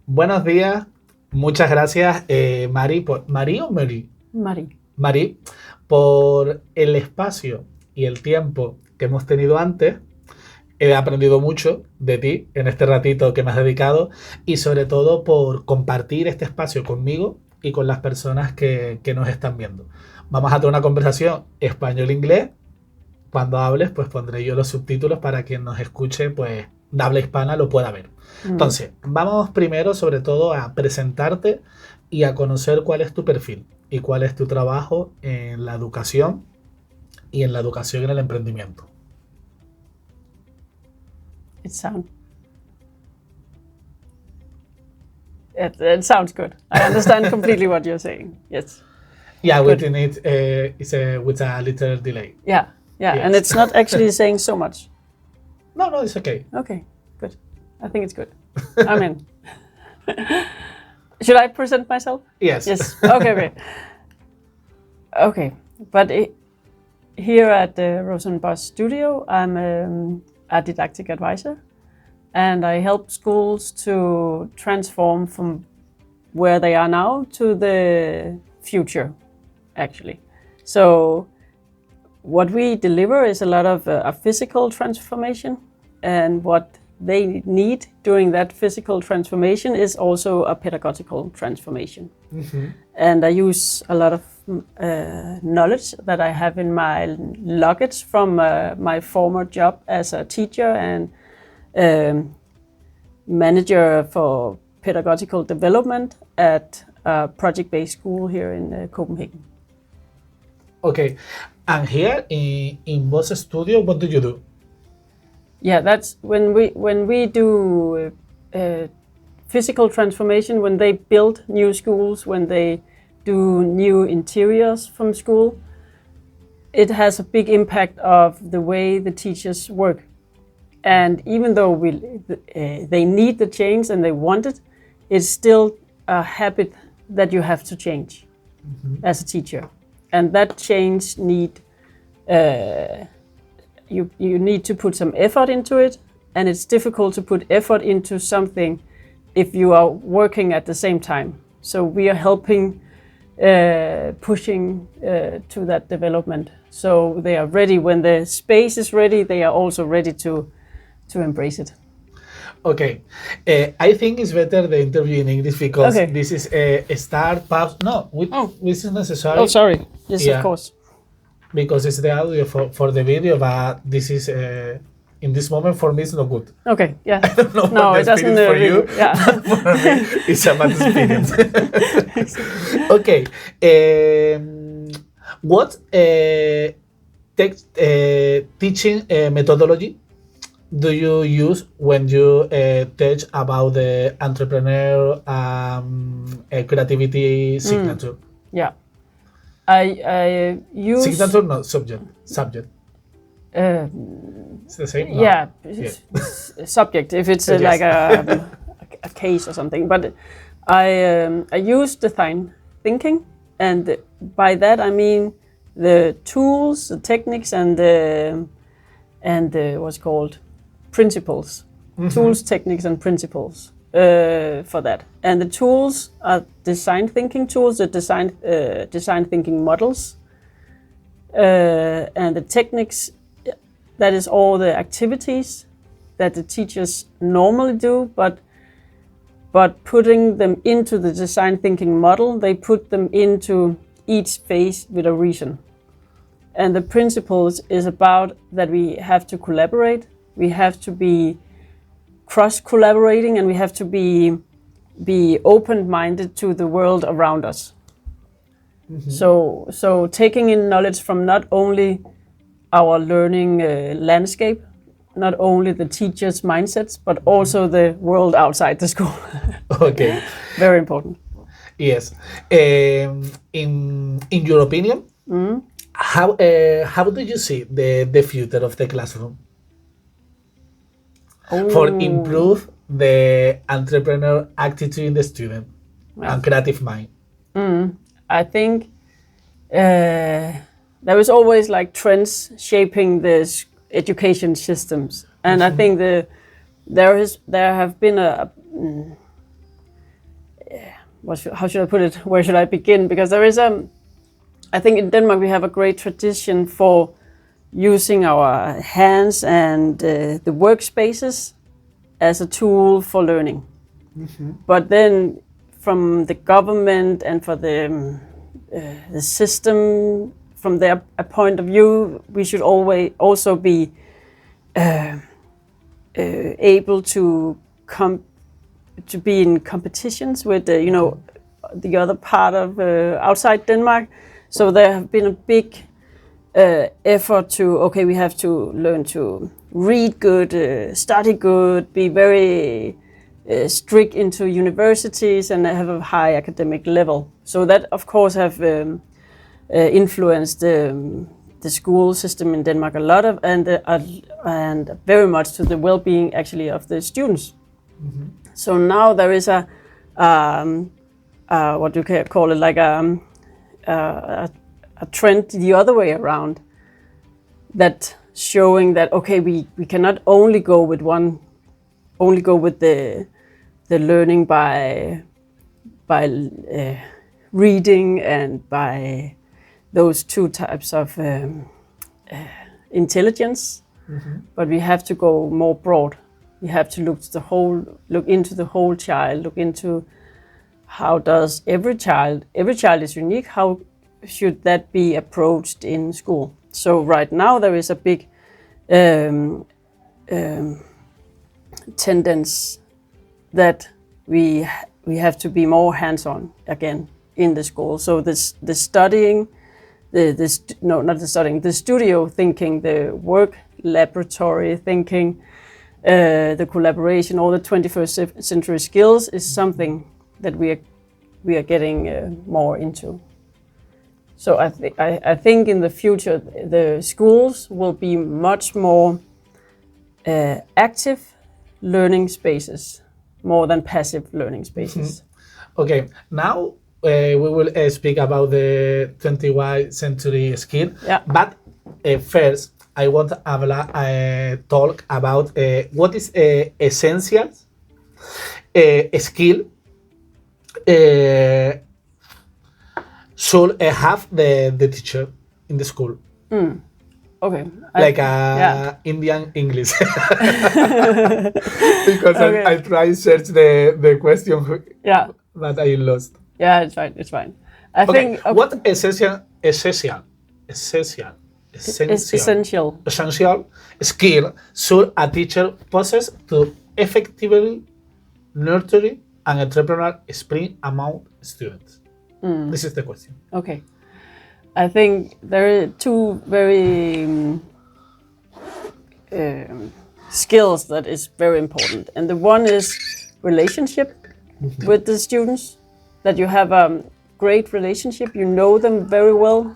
Buenos días, muchas gracias, ¿Mari o Mary? Mari, por el espacio y el tiempo que hemos tenido antes. He aprendido mucho de ti en este ratito que me has dedicado y sobre todo por compartir este espacio conmigo y con las personas que nos están viendo. Vamos a tener una conversación español-inglés. Cuando hables, pues pondré yo los subtítulos para quien nos escuche, pues de habla hispana lo pueda ver. Entonces, vamos primero sobre todo a presentarte y a conocer cuál es tu perfil y cuál es tu trabajo en la educación y en la educación en el emprendimiento. It sounds good. I understand completely what you're saying. Yes. Yeah, within it is with a little delay. Yeah, yes. And it's not actually saying so much. No, it's okay. Okay, good. I think it's good. I'm in. Should I present myself? Yes. Yes. Okay. Okay, but here at the Rosenbos studio, I'm a didactic advisor, and I help schools to transform from where they are now to the future, actually. So what we deliver is a lot of a physical transformation, and what they need during that physical transformation is also a pedagogical transformation. Mm-hmm. And I use a lot of knowledge that I have in my luggage from my former job as a teacher and manager for pedagogical development at a project-based school here in Copenhagen. Okay, and here in Boss Studio, what do you do? Yeah, that's when we do physical transformation, when they build new schools, when they do new interiors from school. It has a big impact of the way the teachers work. And even though they need the change and they want it, it's still a habit that you have to change as a teacher. And that change you need to put some effort into it, and it's difficult to put effort into something if you are working at the same time. So we are helping pushing to that development. So they are ready when the space is ready. They are also ready to embrace it. Okay, I think it's better the interview in English because this is a start, pause. No, this is necessary. Oh, sorry. Yes, yeah. Of course. Because it's the audio for the video, but this is in this moment for me it's not good. Okay, yeah. I don't know no, what it doesn't. For you, yeah. For me, it's a bad experience. Okay, what teaching methodology do you use when you teach about the entrepreneur creativity signature? Yeah. I use signature, no subject. It's the same. No? Yeah, subject. If it's like a case or something, but I use design thinking, and by that I mean the tools, the techniques, and the what's called principles. Mm-hmm. Tools, techniques, and principles. For that, and the tools are design thinking tools, the design thinking models, and the techniques. That is all the activities that the teachers normally do, but putting them into the design thinking model, they put them into each phase with a reason. And the principles is about that we have to collaborate, we have to be cross-collaborating, and we have to be open-minded to the world around us. Mm-hmm. So taking in knowledge from not only our learning landscape, not only the teachers' mindsets, but also the world outside the school. Okay. Very important. Yes. In your opinion, how do you see the future of the classroom? For improve the entrepreneur attitude in the student and creative mind? I think there is always like trends shaping the education systems, and I think there have been how should I put it? Where should I begin? Because there is I think in Denmark we have a great tradition for using our hands and the workspaces as a tool for learning. Mm-hmm. But then from the government and for the system, from their point of view, we should always also be able to be in competitions with the other part of outside Denmark. So there have been a big effort to, we have to learn to read good, study good, be very strict into universities and have a high academic level. So that of course have influenced the school system in Denmark a lot and very much to the well-being actually of the students. Mm-hmm. So now there is a what you can call it, like a trend the other way around, that showing that we cannot only go with the learning by reading and by those two types of intelligence, mm-hmm. but we have to go more broad. We have to look into the whole child, look into how does every child is unique, how should that be approached in school. So right now there is a big tendency that we have to be more hands-on again in the school. So the studio thinking, the work laboratory thinking, the collaboration, all the 21st century skills is something that we are getting more into. So I think in the future the schools will be much more active learning spaces, more than passive learning spaces. Mm-hmm. Okay, now we will speak about the 21st century skill. Yeah. But first, I want to talk about what is essential skill should have the teacher in the school. Mm. Okay. Like Indian English. Because I try to search the question, but I lost. Yeah, it's fine. It's fine. I think. Okay. What essential skill should a teacher possess to effectively nurture an entrepreneurial spirit among students? Mm. This is the question. Okay. I think there are two very skills that is very important. And the one is relationship mm-hmm. with the students, that you have a great relationship, you know them very well,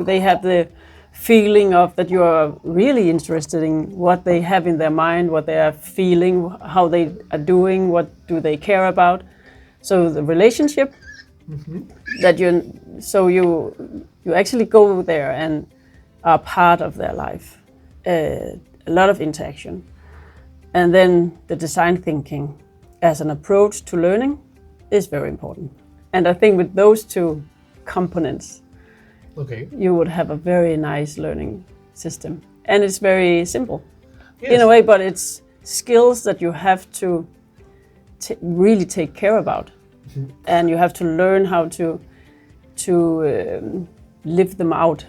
they have the feeling of that you are really interested in what they have in their mind, what they are feeling, how they are doing, what do they care about. So the relationship, mm-hmm. that you actually go there and are part of their life. A lot of interaction. And then the design thinking as an approach to learning is very important. And I think with those two components, you would have a very nice learning system. And it's very simple in a way, but it's skills that you have to really take care about. Mm-hmm. And you have to learn how to live them out.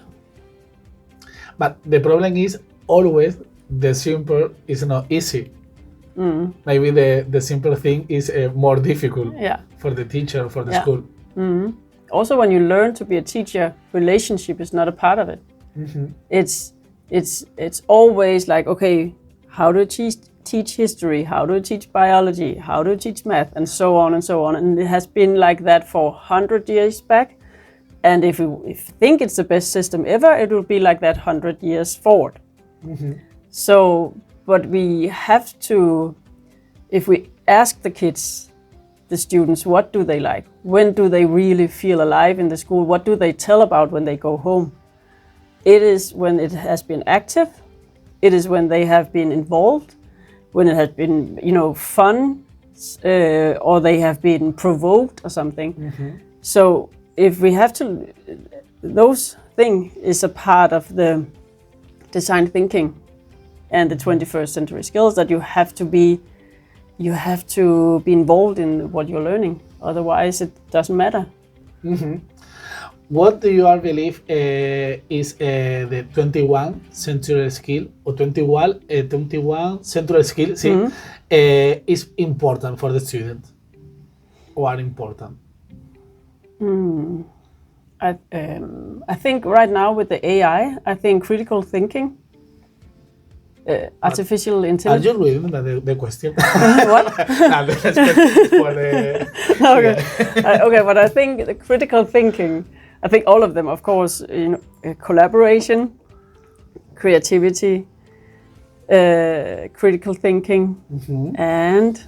But the problem is always the simple is not easy. Mm. Maybe the simple thing is more difficult for the teacher, for the school. Mm-hmm. Also, when you learn to be a teacher, relationship is not a part of it. Mm-hmm. It's always like, how do you teach history? How do you teach biology? How do you teach math? And so on and so on. And it has been like that for 100 years back. And if you think it's the best system ever, it will be like that 100 years forward. Mm-hmm. So, but we have to, if we ask the kids, the students, what do they like? When do they really feel alive in the school? What do they tell about when they go home? It is when it has been active. It is when they have been involved, when it has been, fun, or they have been provoked or something. Mm-hmm. So if we have to, those things is a part of the design thinking and the 21st century skills that you have to be involved in what you're learning. Otherwise, it doesn't matter. Mm-hmm. What do you all believe is the 21 century skill or 21 century skill is important for the student or are important? I think right now with the AI, I think critical thinking, artificial intelligence. Are you reading the question? What? No, the question for the... Okay. Okay, but I think the critical thinking, I think all of them, of course, collaboration, creativity, critical thinking, and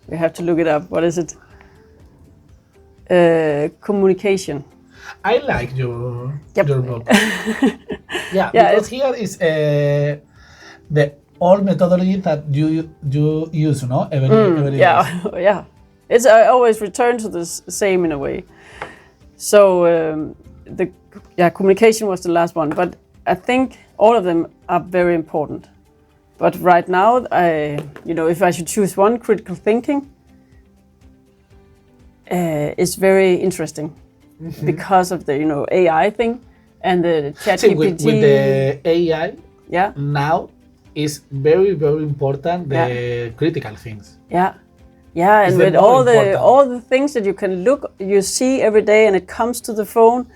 we have to look it up. What is it? Communication. I like your book. Yeah, because here is the old methodology that you use, no? Every day. Yeah. I always return to the same in a way. So communication was the last one, but I think all of them are very important. But right now, if I should choose one, critical thinking is very interesting because of the AI thing and the ChatGPT. With the AI, now is very, very important the critical things. Yeah, and with all the things that you see every day, and it comes to the phone,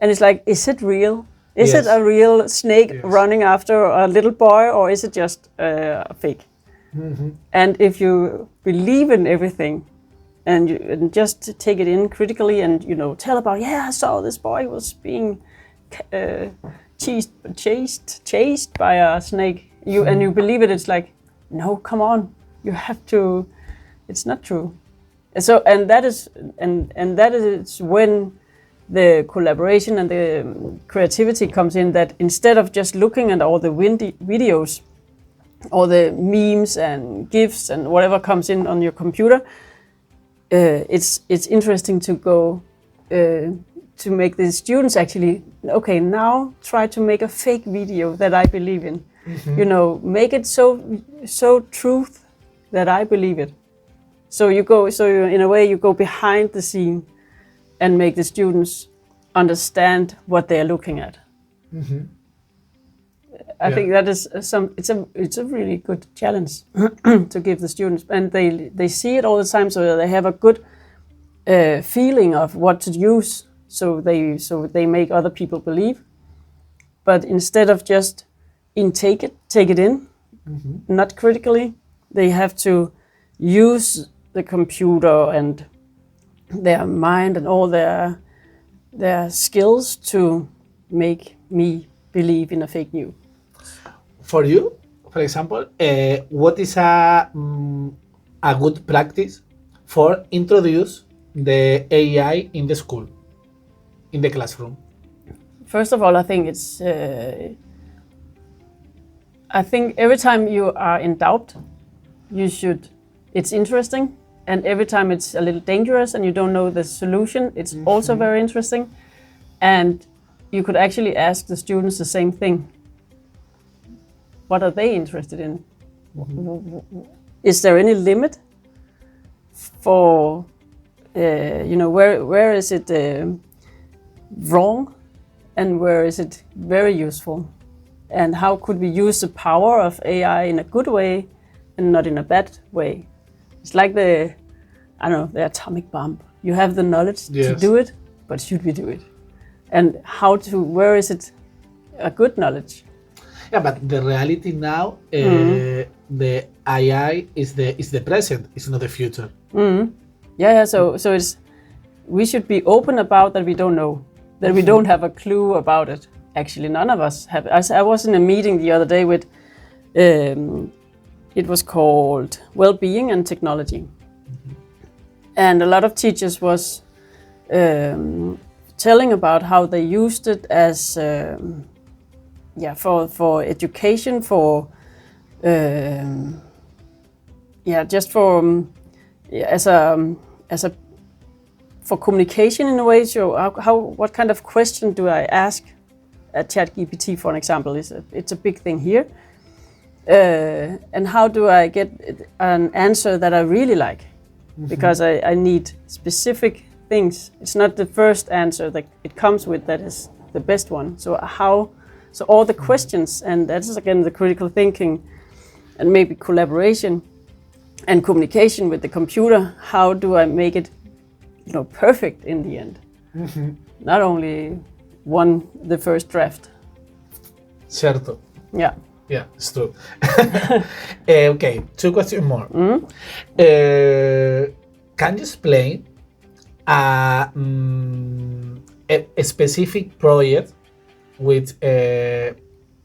and it's like, is it real? Is it a real snake running after a little boy, or is it just a fake? Mm-hmm. And if you believe in everything, and just take it in critically, and tell about, I saw this boy was being chased by a snake. And you believe it. It's like, no, come on, you have to. It's not true. So, and that is when the collaboration and the creativity comes in, that instead of just looking at all the videos, all the memes and GIFs and whatever comes in on your computer, it's interesting to go to make the students actually, okay, now try to make a fake video that I believe in. Mm-hmm. Make it so truth that I believe it. So you in a way you go behind the scene and make the students understand what they're looking at. Mm-hmm. I think that is it's a really good challenge to give the students, and they see it all the time, so they have a good feeling of what to use, so they make other people believe. But instead of just take it in, not critically, they have to use the computer and their mind and all their skills to make me believe in a fake news. For you, for example, what is a good practice for introduce the AI in the school, in the classroom? First of all, I think it's. I think every time you are in doubt, it's interesting. And every time it's a little dangerous and you don't know the solution, it's also very interesting. And you could actually ask the students the same thing. What are they interested in? Is there any limit for, where is it wrong and where is it very useful? And how could we use the power of AI in a good way and not in a bad way? It's like the atomic bomb. You have the knowledge to do it, but should we do it? And where is it a good knowledge? Yeah, but the reality now, the AI is the present, it's not the future. Mm-hmm. Yeah. So we should be open about that we don't know, that we don't have a clue about it. Actually, none of us have. I was in a meeting the other day with, it was called Well-being and Technology. Mm-hmm. And a lot of teachers was telling about how they used it as, for education, just for as a for communication in a way. So what kind of question do I ask at ChatGPT, for an example? It's a big thing here. And how do I get an answer that I really like? Because I need specific things. It's not the first answer that it comes with that is the best one. So all the questions, and that's again the critical thinking and maybe collaboration and communication with the computer. How do I make it, perfect in the end? Not only the first draft. Certo. Yeah. Yeah, it's true. Okay, 2 questions more. Can you explain a specific project with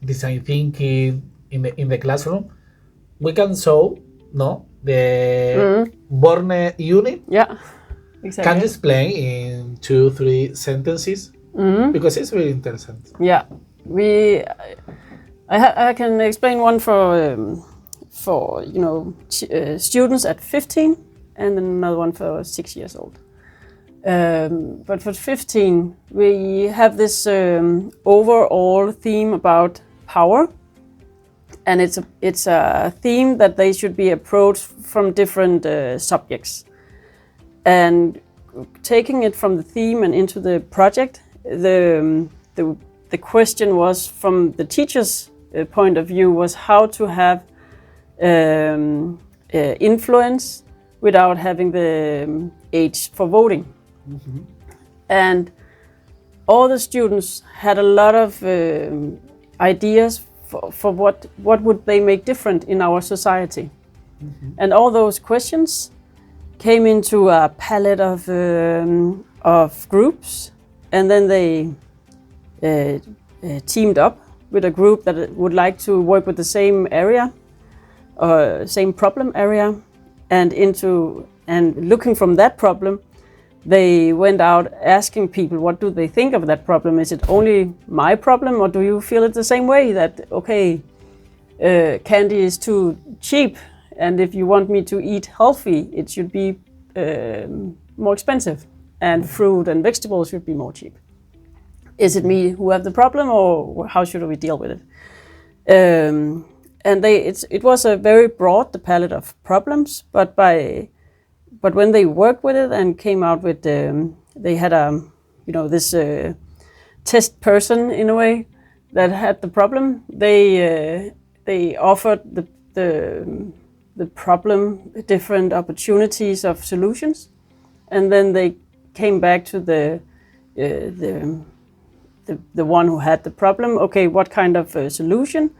design thinking in the classroom? We can show the Born unit. Yeah, exactly. Can you explain in 2-3 sentences? Because it's really interesting. Yeah, I can explain one for students at 15, and then another one for 6 years old. But for 15, we have this overall theme about power, and it's a theme that they should be approached from different subjects. And taking it from the theme and into the project, the question was from the teacher's point of view was how to have influence without having the age for voting. And all the students had a lot of ideas for what would they make different in our society. And all those questions came into a palette of groups, and then they teamed up with a group that would like to work with the same area, same problem area, and looking from that problem, they went out asking people, what do they think of that problem? Is it only my problem, or do you feel it the same way that, candy is too cheap, and if you want me to eat healthy, it should be more expensive, and fruit and vegetables should be more cheap? Is it me who have the problem, or how should we deal with it? And it was a very broad the palette of problems, but when they worked with it and came out with they had this test person in a way that had the problem. They offered the problem different opportunities of solutions, and then they came back to the one who had the problem. Okay, what kind of solution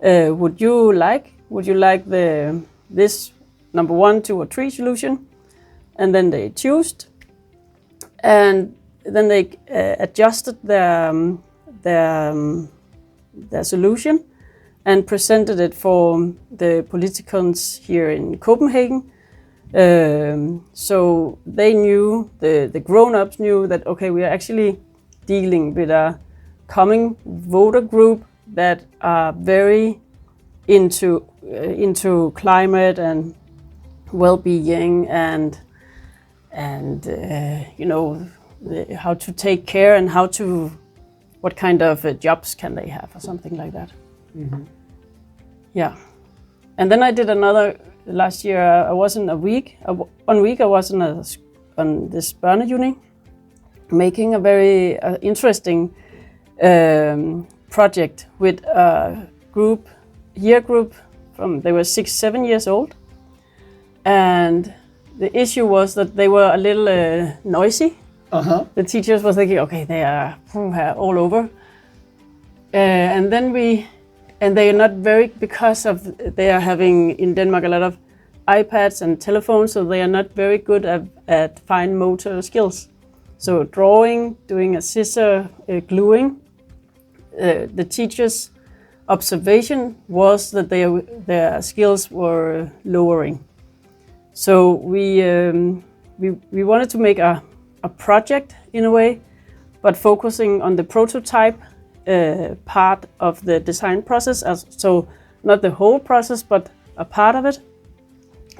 would you like? Would you like this number 1, 2, or 3 solution? And then they chose, and then they adjusted their solution and presented it for the politicans here in Copenhagen. So they knew, the grown-ups knew that, okay, we are actually dealing with a coming voter group that are very into climate and well-being and how to take care and what kind of jobs can they have or something like that. Yeah. And then I did another last year. I was in 1 week. I was on this børneuni, making a very interesting project with a year group they were 6-7 years old, and the issue was that they were a little noisy. The teachers were thinking, okay, they are all over, and they are not because of they are having in Denmark a lot of iPads and telephones, so they are not very good at fine motor skills. So drawing, doing a scissor, gluing. The teachers' observation was that their skills were lowering. So we wanted to make a project in a way, but focusing on the prototype part of the design process. So not the whole process, but a part of it,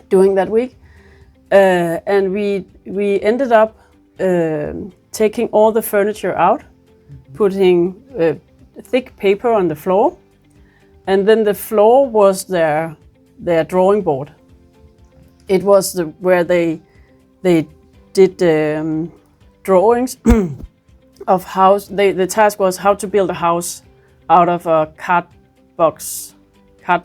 during that week. And we ended up taking all the furniture out, putting thick paper on the floor, and then the floor was their drawing board. It was where they did drawings of house. The task was how to build a house out of a cardboard box. A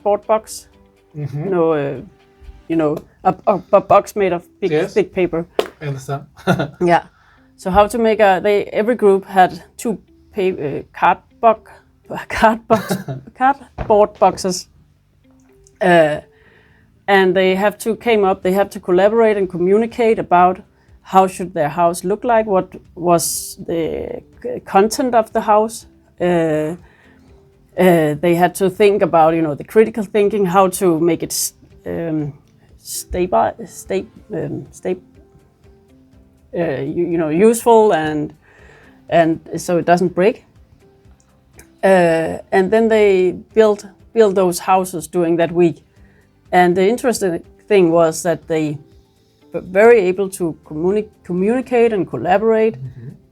box made of thick paper. I understand. Yeah. So how to make every group had two cardboard boxes, and they have to collaborate and communicate about how should their house look like, what was the content of the house. They had to think about, the critical thinking, how to make it useful and so it doesn't break. And then they build those houses during that week. And the interesting thing was that they were very able to communicate and collaborate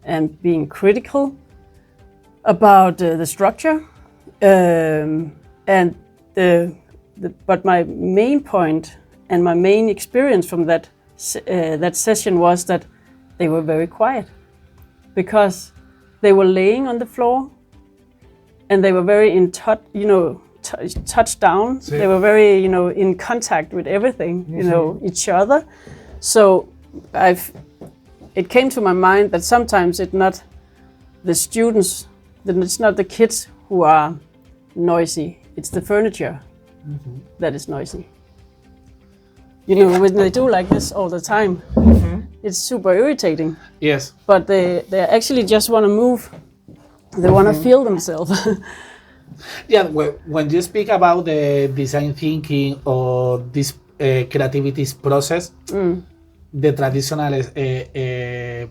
and being critical about the structure. But my main point and my main experience from that session was that they were very quiet, because they were laying on the floor and they were very in touch, touched down. Sí. They were very, in contact with everything, each other. So it came to my mind that sometimes it's not the students, it's not the kids who are noisy, it's the furniture that is noisy. When they do like this all the time, it's super irritating. Yes. But they actually just want to move. They want to feel themselves. Yeah, when you speak about the design thinking or this creativity process, the traditional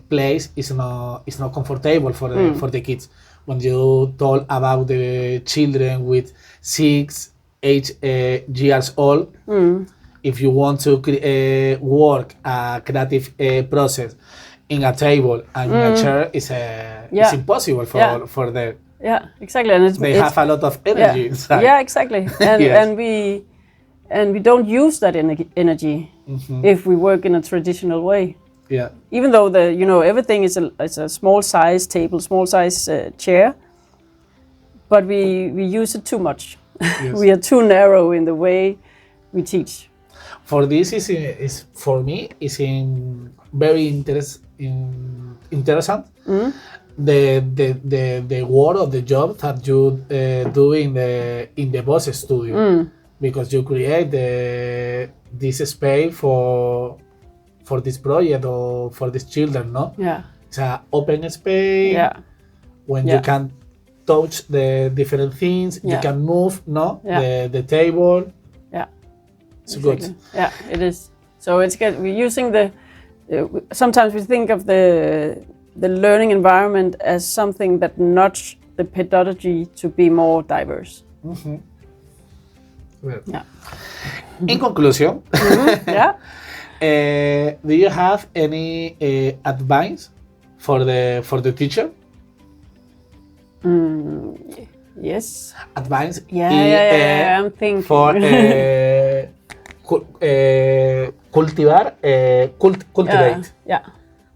place is not comfortable for the kids. When you talk about the children with 8 years old, if you want to work a creative process in a table and in a chair, it's impossible for them. Yeah, exactly. And they have a lot of energy inside. Yeah, exactly. And yes. and we don't use that energy if we work in a traditional way. Yeah. Even though everything is a small size table, small size chair, but we use it too much. Yes. We are too narrow in the way we teach. For this is for me is very interesting. The work of the job that you do in the Boss Studio, because you create this space for this project or for these children, no? Yeah. It's an open space. Yeah. When you can touch the different things, you can move, no? Yeah. The table. Yeah. It's exactly. Good. Yeah, it is. So it's good. We're using sometimes we think of the learning environment as something that nudges the pedagogy to be more diverse. Well, yeah. In conclusion, yeah. Do you have any advice for the teacher? Yes. Advice? Yeah, I'm thinking. For cultivate. Yeah.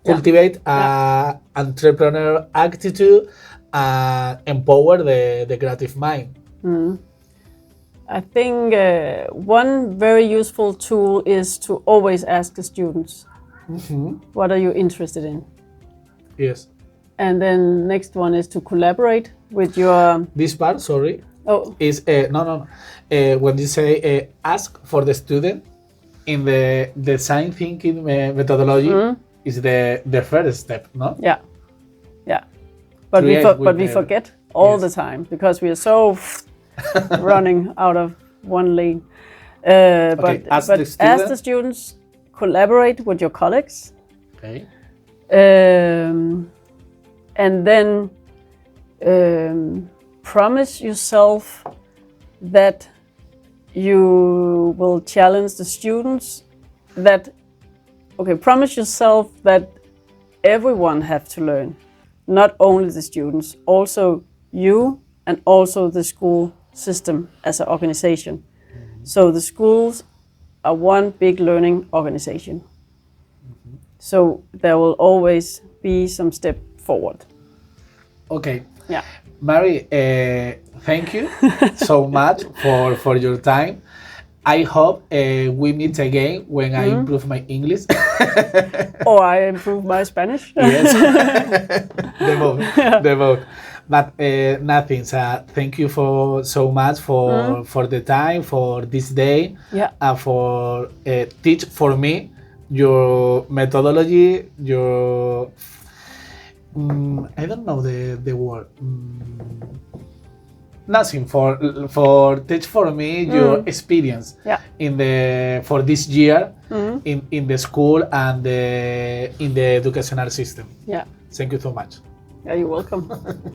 Cultivate an entrepreneur attitude and empower the creative mind. I think one very useful tool is to always ask the students, what are you interested in? Yes. And then next one is to collaborate with your... This part, sorry, is no. When you say ask for the student in the design thinking methodology, is the first step, no? Yeah. But we forget all the time because we are so running out of one lane. But ask the students, collaborate with your colleagues. Okay. And then promise yourself that you will challenge the students, that okay, promise yourself that everyone have to learn, not only the students, also you and also the school system as an organization. So the schools are one big learning organization. So there will always be some step forward. Okay. Yeah. Mary, thank you so much for your time. I hope we meet again when I improve my English. Or I improve my Spanish. Yes, the both. But nothing. So thank you for so much for the time, for this day, for teach for me your methodology, your I don't know the word. Nothing for teach for me your experience in the for this year in the school and in the educational system. Yeah. Thank you so much. Yeah, you're welcome.